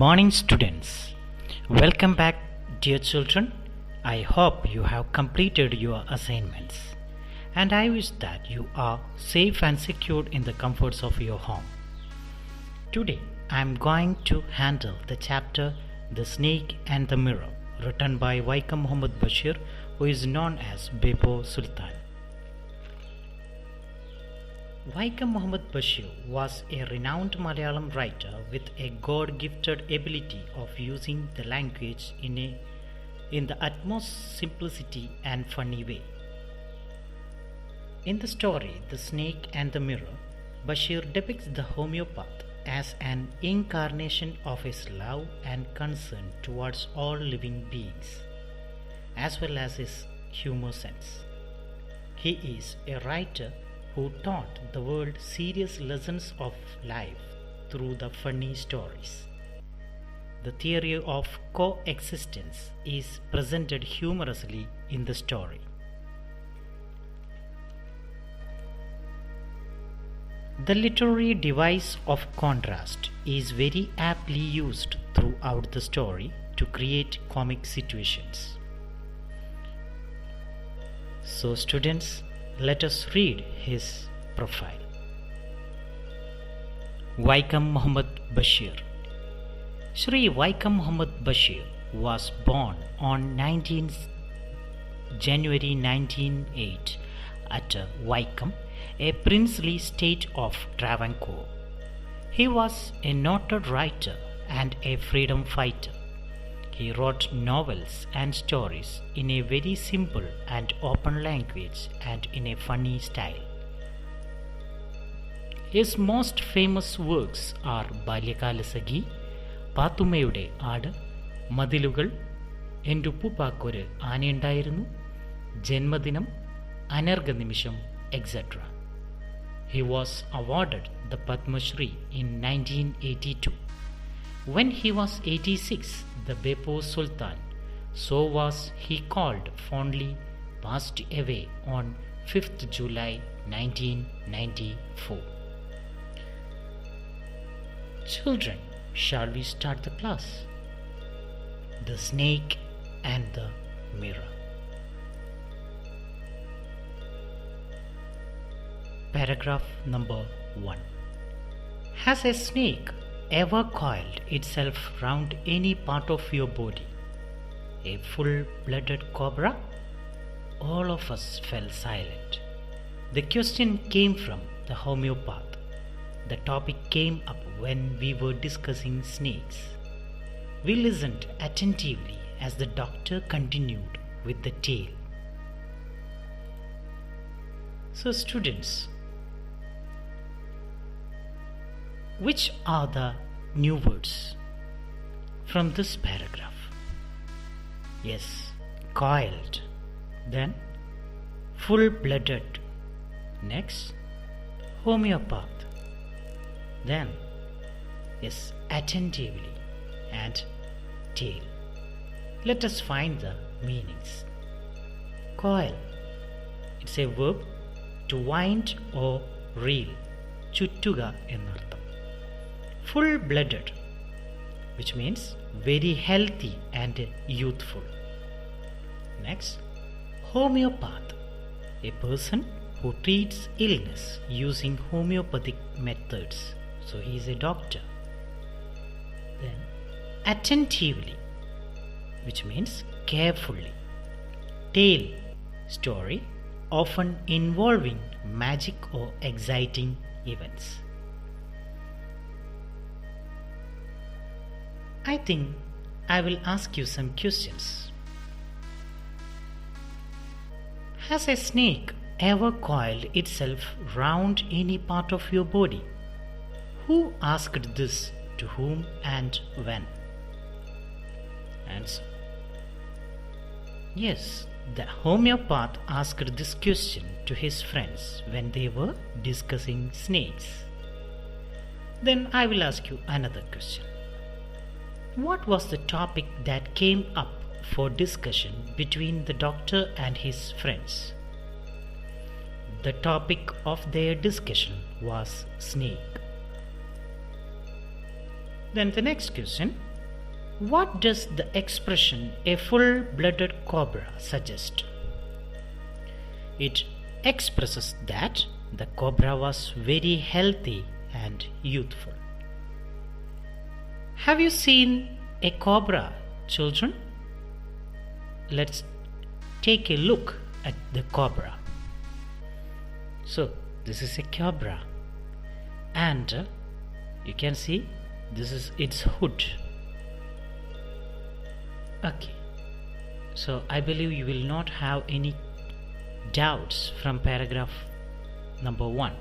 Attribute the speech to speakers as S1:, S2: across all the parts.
S1: morning, students. Welcome back, dear children. I hope you have completed your assignments, and I wish that you are safe and secure in the comforts of your home. Today, I am going to handle the chapter The Snake and the Mirror, written by Vaikam Muhammad Bashir, who is known as Beppo Sultan. Vaikam Muhammad Bashir was a renowned Malayalam writer with a God-gifted ability of using the language in the utmost simplicity and funny way. In the story The Snake and the Mirror, Bashir depicts the homeopath as an incarnation of his love and concern towards all living beings, as well as his humor sense. He is a writer who taught the world serious lessons of life through the funny stories. The theory of coexistence is presented humorously in the story. The literary device of contrast is very aptly used throughout the story to create comic situations. So, students, let us read his profile. Vaikam Muhammad Bashir. Shri Vaikam Muhammad Bashir was born on 19th January 1908 at Vaikam, a princely state of Travancore. He was a noted writer and a freedom fighter. He wrote novels and stories in a very simple and open language and in a funny style. His most famous works are Balyakalasagi, Pathummayude Aadu, Madilugal, Enduppuppaakkoru Aanayundayirunnu, Janmadinam, Anarghanimisham, etc. He was awarded the Padma Shri in 1982. When he was 86, the Beppo Sultan, so was he called, fondly passed away on 5th July 1994. Children, shall we start the class? The Snake and the Mirror. Paragraph number 1. Has a snake ever coiled itself round any part of your body? A full-blooded cobra? All of us fell silent. The question came from the homeopath. The topic came up when we were discussing snakes. We listened attentively as the doctor continued with the tale. So, students, which are the new words from this paragraph? Yes, coiled. Then full-blooded. Next, homeopath. Then, yes, attentively and tail. Let us find the meanings. Coil. It's a verb to wind or reel. Chuttuga ennartham. Full-blooded, which means very healthy and youthful. Next, homeopath, a person who treats illness using homeopathic methods. So he is a doctor. Then, attentively, which means carefully. Tale, story, often involving magic or exciting events. I think I will ask you some questions. Has a snake ever coiled itself round any part of your body? Who asked this to whom and when? Answer. Yes, the homeopath asked this question to his friends when they were discussing snakes. Then I will ask you another question. What was the topic that came up for discussion between the doctor and his friends? The topic of their discussion was snake. Then the next question, What does the expression a full-blooded cobra suggest? It expresses that the cobra was very healthy and youthful. Have you seen a cobra, children? Let's take a look at the cobra. So, this is a cobra, and you can see this is its hood. Okay, so I believe you will not have any doubts from paragraph number 1.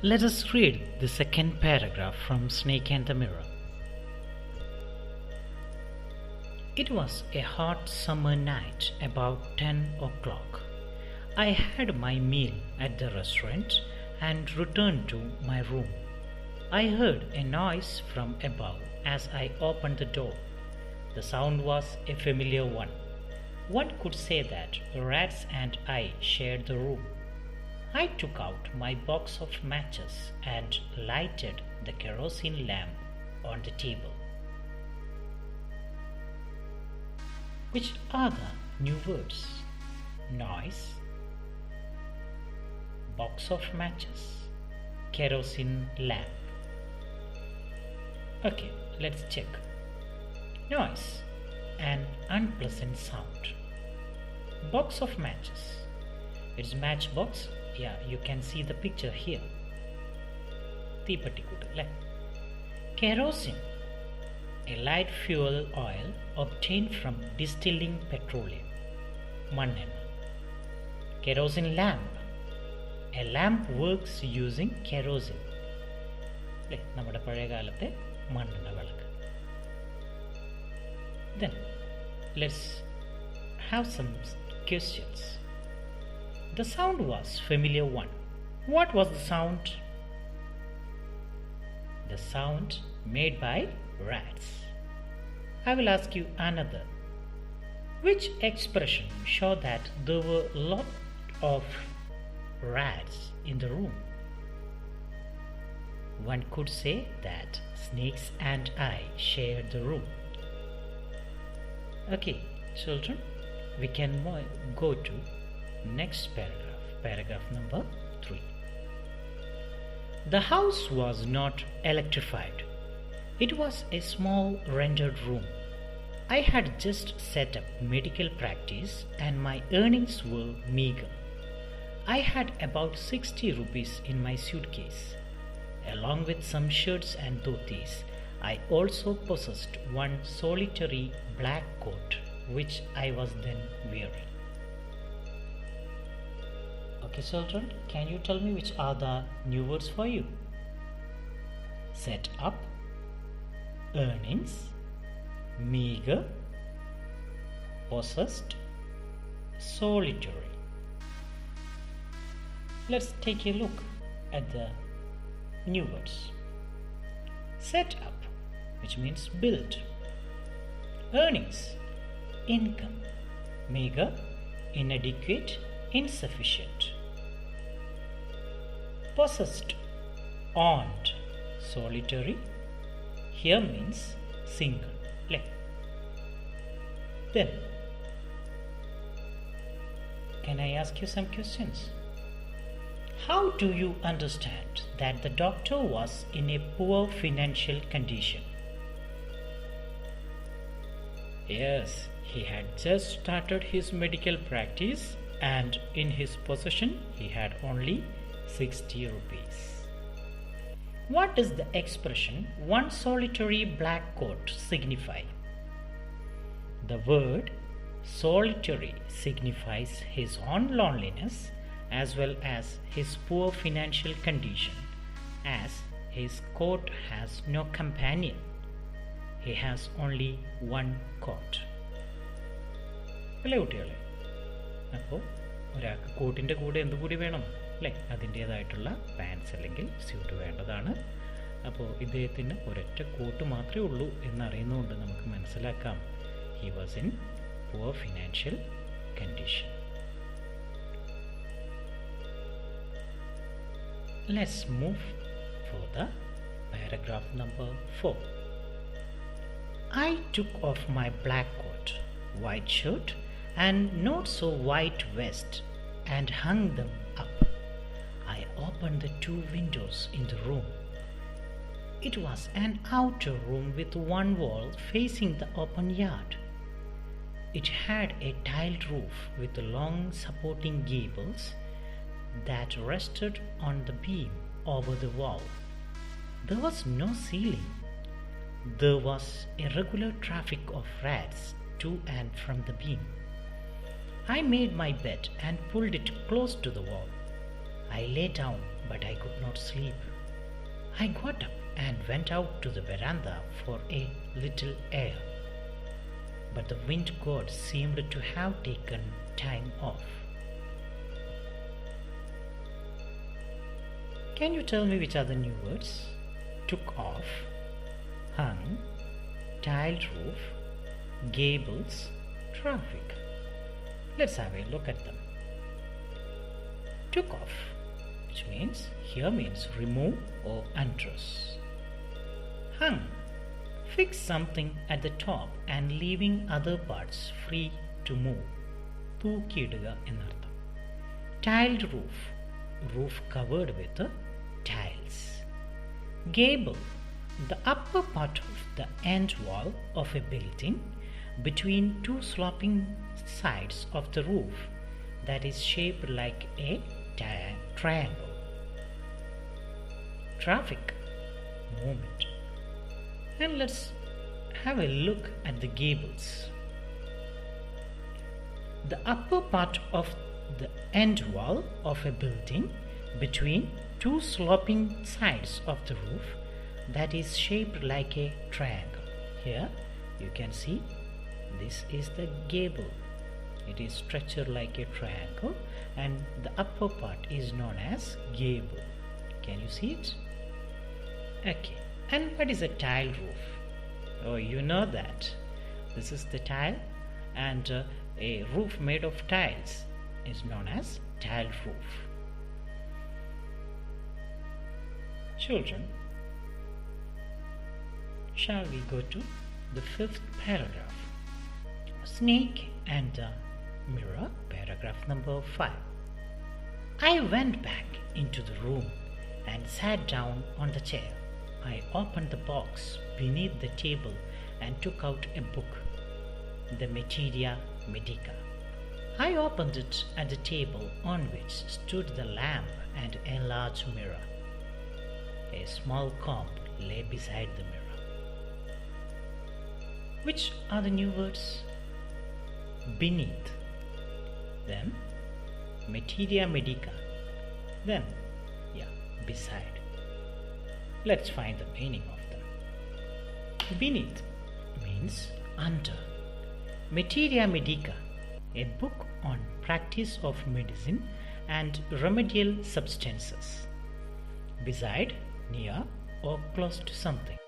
S1: Let us read the second paragraph from Snake and the Mirror. It was a hot summer night about 10 o'clock. I had my meal at the restaurant and returned to my room. I heard a noise from above as I opened the door. The sound was a familiar one. One could say that rats and I shared the room. I took out my box of matches and lighted the kerosene lamp on the table. Which are the new words? Noise, box of matches, kerosene lamp. Okay, let's check. Noise, an unpleasant sound. Box of matches. It's matchbox. Yeah, you can see the picture here. Kerosene, a light fuel oil obtained from distilling petroleum. Mannenna. Kerosene lamp. A lamp works using kerosene. നമ്മുടെ പഴയ കാലത്തെ മണ്ണെണ്ണ വിളക്ക്. Then let's have some questions. The sound was familiar one. What was the sound? The sound made by rats. I will ask you another. Which expression show that there were a lot of rats in the room? One could say that snakes and I shared the room. Okay, children, we can go to next paragraph, paragraph number 3. The house was not electrified. It was a small rendered room. I had just set up medical practice and my earnings were meager. I had about 60 rupees in my suitcase. Along with some shirts and dhotis, I also possessed one solitary black coat which I was then wearing. Okay, children, can you tell me which are the new words for you? Set up, earnings, meager, possessed, solitary. Let's take a look at the new words. Set up, which means build. Earnings, income. Meager, inadequate, insufficient. Possessed, owned. Solitary, here means single. Then, can I ask you some questions? How do you understand that the doctor was in a poor financial condition? Yes, he had just started his medical practice and in his possession he had only 60 rupees. What does the expression one solitary black coat signify? The word solitary signifies his own loneliness as well as his poor financial condition, as his coat has no companion. He has only one coat. അല്ലേ കുട്ടികളെ? അപ്പോൾ ഒരാൾക്ക് കോട്ടിൻ്റെ കൂടെ എന്ത് കൂടി വേണം അല്ലേ? അതിൻ്റേതായിട്ടുള്ള പാൻസ് അല്ലെങ്കിൽ സ്യൂട്ട് വേണ്ടതാണ്. അപ്പോൾ ഇദ്ദേഹത്തിന് ഒരൊറ്റ കോട്ട് മാത്രമേ ഉള്ളൂ എന്നറിയുന്നതുകൊണ്ട് നമുക്ക് മനസ്സിലാക്കാം he was in poor financial condition. Let's move for the Paragraph number 4. I took off my black coat, white shirt, and not so white vest and hung them up. I opened the two windows in the room. It was an outer room with one wall facing the open yard. It had a tiled roof with long supporting gables that rested on the beam over the wall. There was no ceiling. There was a regular traffic of rats to and from the beam. I made my bed and pulled it close to the wall. I lay down, but I could not sleep. I got up and went out to the veranda for a little air. But the wind god seemed to have taken time off. Can you tell me which are the new words? Took off, hung, tiled roof, gables, traffic. Let's have a look at them. Took off, which means remove or undress. Hung, fix something at the top and leaving other parts free to move. തൂക്കിയിടുക എന്നർത്ഥം. Tiled roof, roof covered with tiles. Gable, the upper part of the end wall of a building between two sloping sides of the roof that is shaped like a triangle. Traffic, movement. And let's have a look at the gables. The upper part of the end wall of a building between two sloping sides of the roof that is shaped like a triangle. Here you can see this is the gable. It is structured like a triangle and the upper part is known as gable. Can you see it? Okay. And what is a tile roof? Oh, you know that. This is the tile and a roof made of tiles is known as tile roof. Children, shall we go to the 5th paragraph? Snake and the mirror, paragraph number 5. I went back into the room and sat down on the chair. I opened the box beneath the table and took out a book, the Materia Medica. I opened it at the table on which stood the lamp and a large mirror. A small comb lay beside the mirror. Which are the new words? Beneath, then Materia Medica, then beside. Let's find the meaning of them. Beneath means under. Materia Medica, a book on practice of medicine and remedial substances. Beside, near or close to something.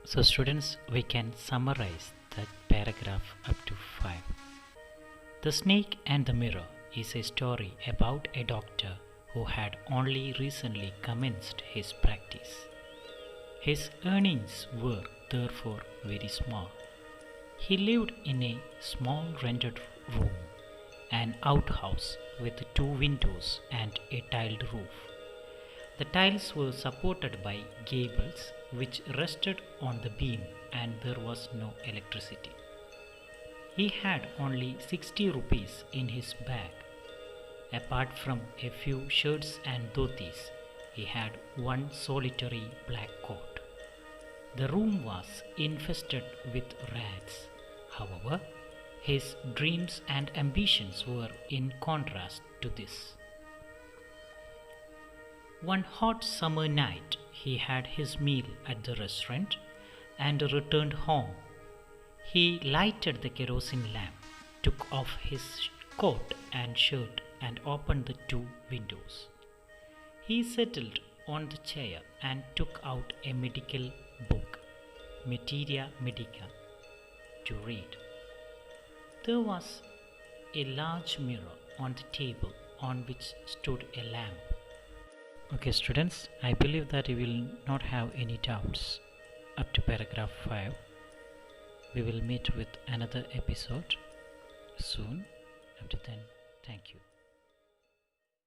S1: So students, we can summarize that paragraph up to 5. The Snake and the Mirror is a story about a doctor who had only recently commenced his practice. His earnings were therefore very small. He lived in a small rented room, an outhouse with 2 windows and a tiled roof. The tiles were supported by gables which rested on the beam and there was no electricity. He had only 60 rupees in his bag. Apart from a few shirts and dhotis, he had one solitary black coat. The room was infested with rats. However, his dreams and ambitions were in contrast to this. One hot summer night, he had his meal at the restaurant and returned home. He lighted the kerosene lamp, took off his coat and shirt and opened the 2 windows. He settled on the chair and took out a medical book, Materia Medica, to read. There was a large mirror on the table on which stood a lamp. Okay, students, I believe that you will not have any doubts up to paragraph 5. We will meet with another episode soon. Up to then, thank you.